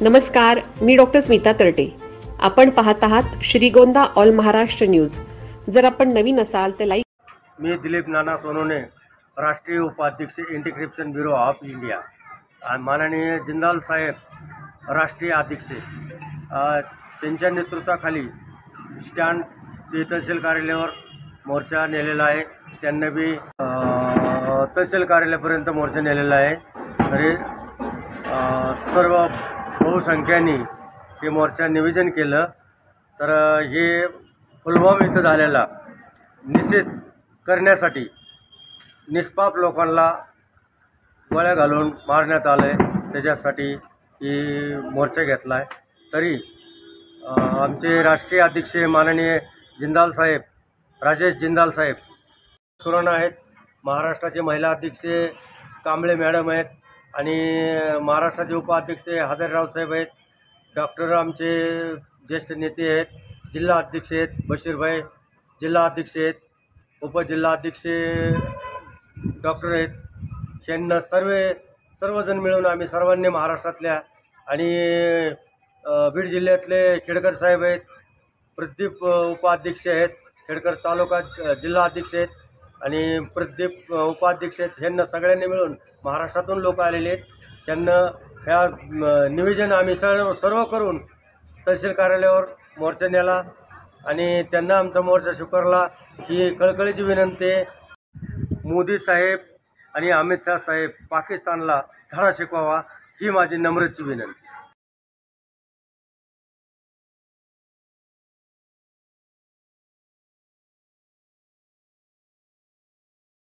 नमस्कार, मी डॉक्टर स्मिता तरटे. आपण पाहत आहात श्रीगोंदा ऑल महाराष्ट्र न्यूज. जर आपण नवीन असाल तर लाईक. मी दिलीप नाना सोनवणे, राष्ट्रीय उपाध्यक्ष एंटी ब्युरो ऑफ इंडिया. माननीय जिंदाल साहेब राष्ट्रीय अध्यक्ष, त्यांच्या नेतृत्वाखाली स्टँड ते तहसील कार्यालयावर मोर्चा नेलेला आहे. त्यांना बी तहसील कार्यालयापर्यंत मोर्चा नेलेला आहे. तरी सर्व बहुसंख्याने हे मोर्चा निवेदन केलं. तर हे पुलवामा इथं झालेला निषेध करण्यासाठी निष्पाप लोकांना गोळ्या घालून मारण्यात आलं आहे, त्याच्यासाठी ही मोर्चा घेतला आहे. तरी आमचे राष्ट्रीय अध्यक्ष माननीय जिंदाल साहेब, राजेश जिंदाल साहेब करून आहेत. महाराष्ट्राचे महिला अध्यक्ष कांबळे मॅडम आहेत आणि महाराष्ट्राचे उपाध्यक्ष हजारीराव साहेब आहेत. डॉक्टर आमचे ज्येष्ठ नेते आहेत. जिल्हा अध्यक्ष आहेत बशीरभाई, जिल्हा अध्यक्ष आहेत, उपजिल्हाध्यक्ष डॉक्टर आहेत. यांना सर्वजण मिळून आम्ही सर्वांनी महाराष्ट्रातल्या आणि बीड जिल्ह्यातले खेडकर साहेब आहेत, प्रदीप उपाध्यक्ष आहेत, खेडकर तालुका जिल्हा अध्यक्ष आहेत आणि प्रदीप उपाध्यक्ष आहेत. यांना सगळ्यांनी मिळून महाराष्ट्रातून लोक आलेले आहेत. त्यांना ह्या निवेदन आम्ही सर्व करून तहसील कार्यालयावर मोर्चा नेला आणि त्यांना आमचा मोर्चा स्वीकारला. ही कळकळीची विनंती आहे. मोदी साहेब आणि अमित शाह साहेब पाकिस्तानला धडा शिकवावा, ही माझी नम्रची विनंती.